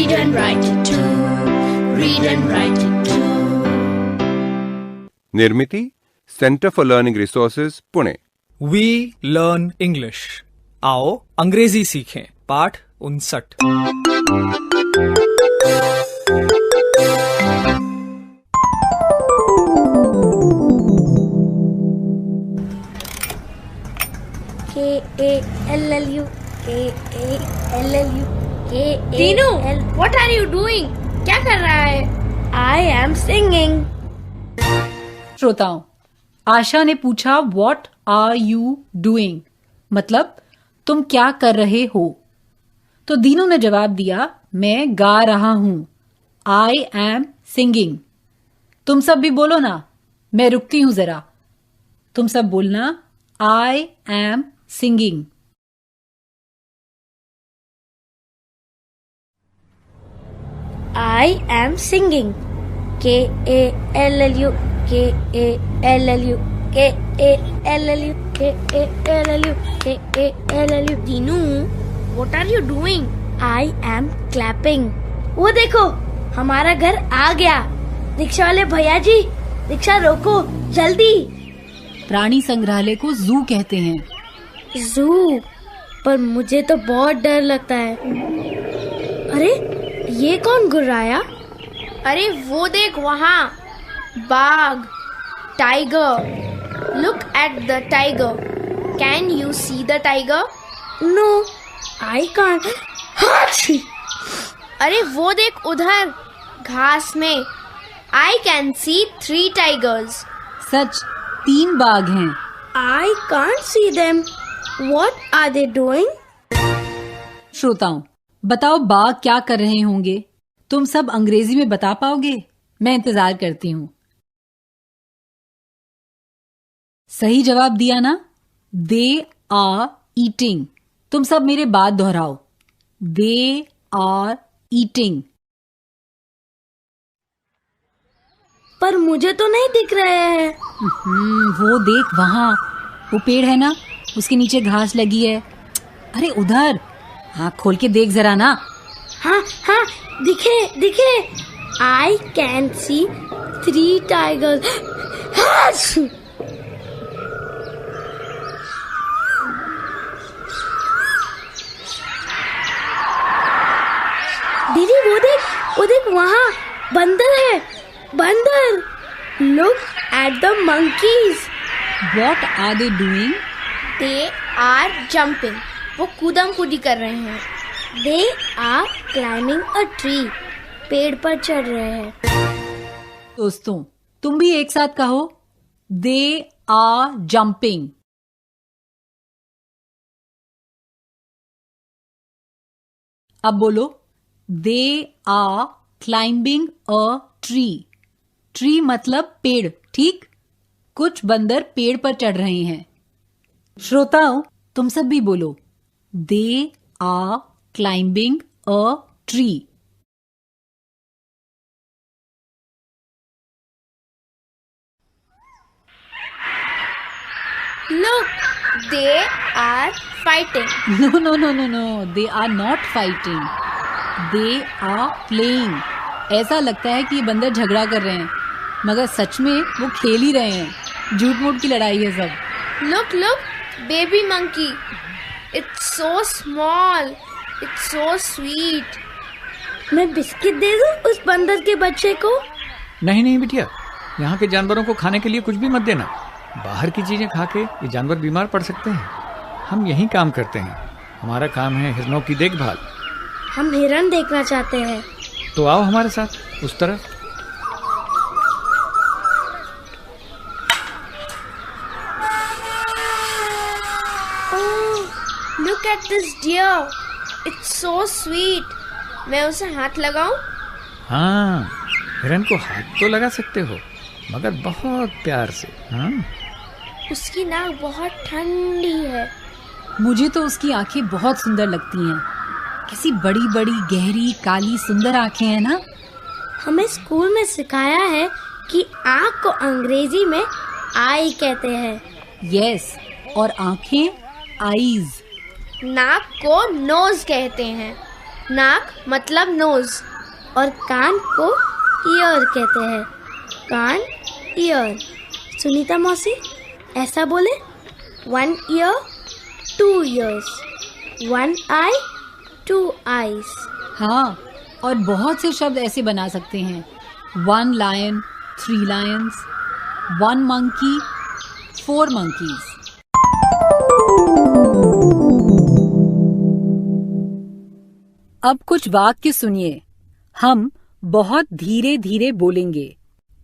Read and write it too. Read and write it too. Nirmiti centre for learning resources Pune. We learn English. आओ अंग्रेजी सीखें। पाठ 59। K-A-L-L-U K-A-L-L-U Tinu, what are you doing? क्या कर रहा है? I am singing. श्रोताओं, आशा ने पूछा What are you doing? मतलब तुम क्या कर रहे हो? तो दीनू ने जवाब दिया मैं गा रहा हूं। I am singing. तुम सब भी बोलो ना, मैं रुकती हूं जरा। तुम सब बोलना I am singing. I am singing. K-A-L-L-U K-A-L-L-U K-A-L-L-U K-A-L-L-U K-A-L-L-U Tinu, what are you doing? I am clapping. वो देखो, हमारा घर आ गया। रिक्शा वाले भैया जी, रिक्शा रोको जल्दी। प्राणी संग्रहालय को जू कहते हैं। जू, पर मुझे तो बहुत डर लगता है। अरे ये कौन गुर्राया? अरे वो देख वहाँ, बाघ, tiger. Look at the tiger. Can you see the tiger? No, I can't. हाची! अरे वो देख उधर, घास में। I can see 3 tigers. सच 3 बाघ हैं। I can't see them. What are they doing? श्रोताओं, बताओ बाघ क्या कर रहे होंगे? तुम सब अंग्रेजी में बता पाओगे? मैं इंतजार करती हूँ। सही जवाब दिया ना? They are eating. तुम सब मेरे बाद दोहराओ। They are eating. पर मुझे तो नहीं दिख रहे हैं। वो देख वहाँ, वो पेड़ है ना, उसके नीचे घास लगी है। अरे उधर, आँख खोल के देख जरा ना। हाँ हाँ, दिखे दिखे। I can see 3 tigers. हाची! दीदी वो देख वहाँ बंदर है। बंदर। Look at the monkeys. What are they doing? They are jumping. वो कूदम कूदी कर रहे हैं। They are climbing a tree. पेड़ पर चढ़ रहे हैं। दोस्तों, तुम भी एक साथ कहो They are jumping. अब बोलो They are climbing a tree. Tree मतलब पेड़, ठीक? कुछ बंदर पेड़ पर चढ़ रहे हैं। श्रोताओं, तुम सब भी बोलो They are climbing a tree. Look, they are fighting. No. They are not fighting. They are playing. ऐसा लगता है कि ये बंदर झगड़ा कर रहे हैं, मगर सच में वो खेल ही रहे हैं। झूठ मूठ की लड़ाई है सब। Look, baby monkey. It's so small. It's so sweet. मैं बिस्किट दे दूं उस बंदर के बच्चे को? नहीं बिटिया, यहाँ के जानवरों को खाने के लिए कुछ भी मत देना। बाहर की चीजें खा के ये जानवर बीमार पड़ सकते हैं। हम यही काम करते हैं। हमारा काम है हिरणों की देखभाल। हम हिरण देखना चाहते हैं। तो आओ हमारे साथ उस तरफ। Oh, look at this deer. It's so sweet. मैं उसे हाथ लगाऊं? हाँ, हिरण को हाथ तो लगा सकते हो, मगर बहुत प्यार से। हाँ, उसकी नाक बहुत ठंडी है। मुझे तो उसकी आंखें बहुत सुंदर लगती हैं। कैसी बड़ी बड़ी गहरी काली सुंदर आंखें हैं ना। हमें स्कूल में सिखाया है कि आँख को अंग्रेजी में आई कहते हैं। यस, और आंखें आईज। नाक को नोज कहते हैं। नाक मतलब नोज और कान को ईयर कहते हैं। कान, ईयर। सुनीता मौसी ऐसा बोले। 1 ear, 2 ears, 1 eye, 2 eyes। हाँ, और बहुत से शब्द ऐसे बना सकते हैं। 1 lion, 3 lions, 1 monkey, 4 monkeys। अब कुछ वाक्य सुनिए। हम बहुत धीरे धीरे बोलेंगे।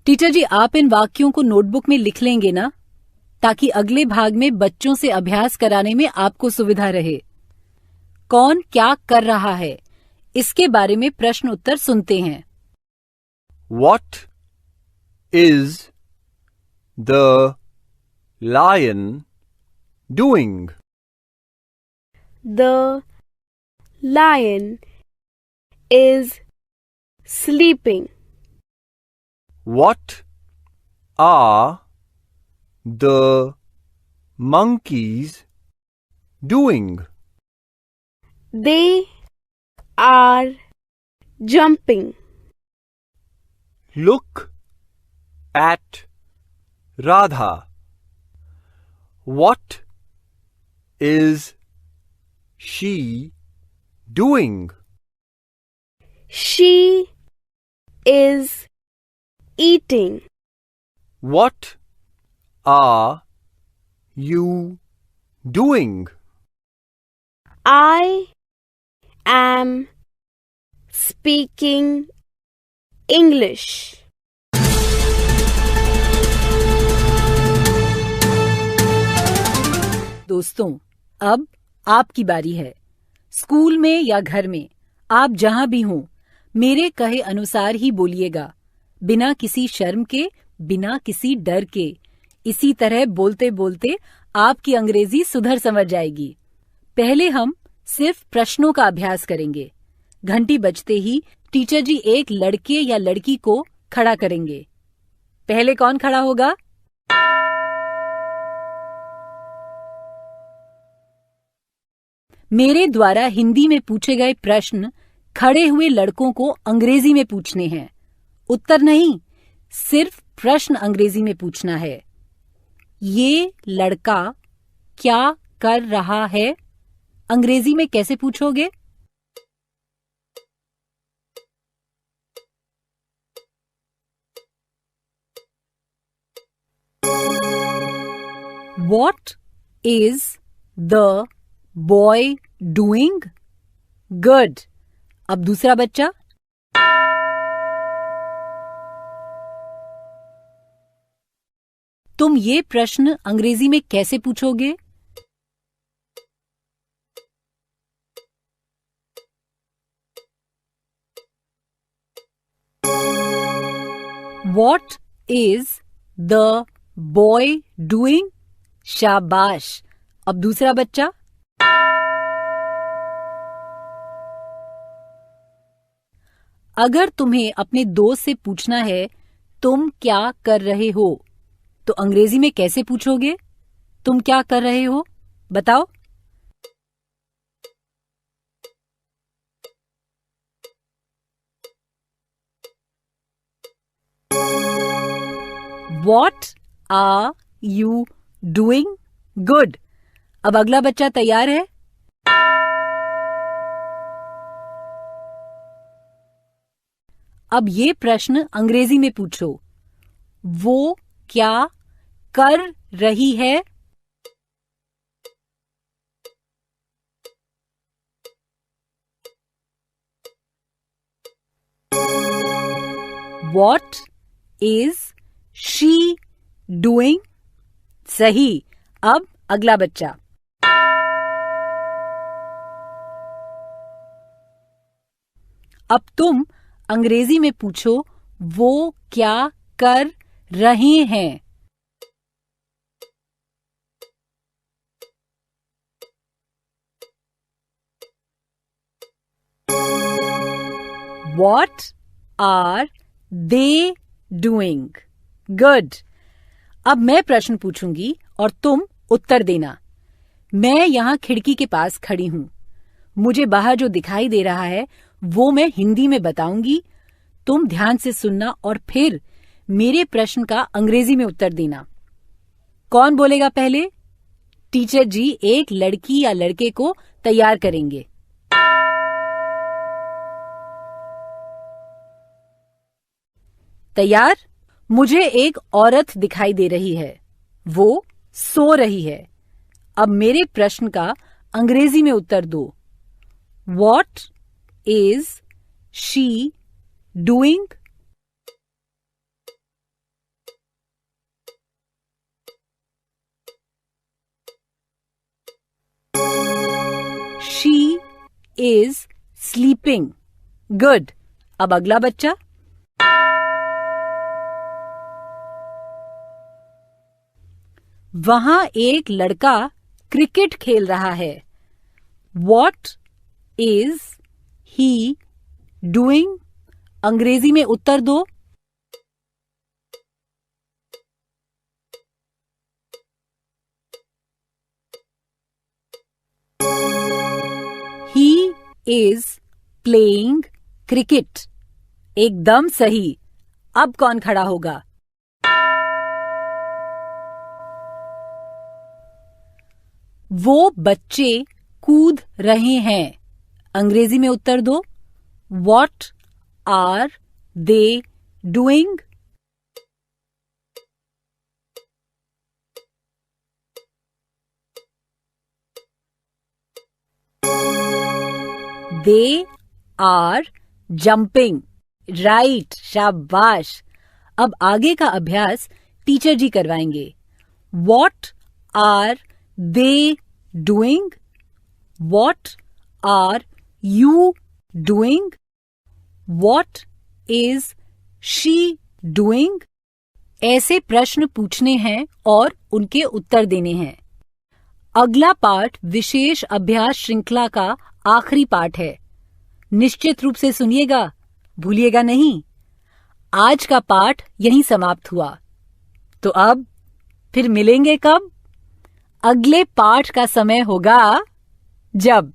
टीचर जी, आप इन वाक्यों को नोटबुक में लिख लेंगे ना, ताकि अगले भाग में बच्चों से अभ्यास कराने में आपको सुविधा रहे। कौन क्या कर रहा है, इसके बारे में प्रश्न उत्तर सुनते हैं। What is the lion doing? The lion is sleeping. What are the monkeys doing? They are jumping. Look at Radha. What is she doing? She is eating. What are you doing? I am speaking English. दोस्तों, अब आपकी बारी है। School में या घर में, आप जहां भी हों, मेरे कहे अनुसार ही बोलिएगा, बिना किसी शर्म के, बिना किसी डर के। इसी तरह बोलते बोलते आपकी अंग्रेजी सुधर समझ जाएगी। पहले हम सिर्फ प्रश्नों का अभ्यास करेंगे। घंटी बजते ही टीचर जी एक लड़के या लड़की को खड़ा करेंगे। पहले कौन खड़ा होगा? मेरे द्वारा हिंदी में पूछे गए प्रश्न खड़े हुए लड़कों को अंग्रेजी में पूछने हैं। उत्तर नहीं, सिर्फ प्रश्न अंग्रेजी में पूछना है। ये लड़का क्या कर रहा है, अंग्रेजी में कैसे पूछोगे? What is the boy doing? Good. अब दूसरा बच्चा। तुम ये प्रश्न अंग्रेजी में कैसे पूछोगे? What is the boy doing? शाबाश। अब दूसरा बच्चा। अगर तुम्हें अपने दोस्त से पूछना है तुम क्या कर रहे हो, तो अंग्रेजी में कैसे पूछोगे? तुम क्या कर रहे हो, बताओ। What are you doing? Good. अब अगला बच्चा तैयार है? अब ये प्रश्न अंग्रेजी में पूछो। वो क्या कर रही है? What is she doing? सही। अब अगला बच्चा। अब तुम अंग्रेजी में पूछो वो क्या कर रहे हैं। What are they doing? Good. अब मैं प्रश्न पूछूंगी और तुम उत्तर देना। मैं यहां खिड़की के पास खड़ी हूं। मुझे बाहर जो दिखाई दे रहा है वो मैं हिंदी में बताऊंगी, तुम ध्यान से सुनना और फिर मेरे प्रश्न का अंग्रेजी में उत्तर देना। कौन बोलेगा पहले? टीचर जी एक लड़की या लड़के को तैयार करेंगे। तैयार? मुझे एक औरत दिखाई दे रही है, वो सो रही है। अब मेरे प्रश्न का अंग्रेजी में उत्तर दो। What is she doing? She is sleeping. Good. अब अगला बच्चा। वहां एक लड़का क्रिकेट खेल रहा है। What is he doing? अंग्रेजी में उत्तर दो। He is playing cricket. एकदम सही। अब कौन खड़ा होगा? वो बच्चे कूद रहे हैं। अंग्रेजी में उत्तर दो। What are they doing? They are jumping. Right. शाबाश। अब आगे का अभ्यास टीचर जी करवाएंगे। What are they doing? What are you doing? What is she doing? ऐसे प्रश्न पूछने हैं और उनके उत्तर देने हैं। अगला पाठ विशेष अभ्यास श्रृंखला का आखिरी पाठ है। निश्चित रूप से सुनिएगा, भूलिएगा नहीं। आज का पाठ यहीं समाप्त हुआ। तो अब फिर मिलेंगे कब? अगले पाठ का समय होगा जब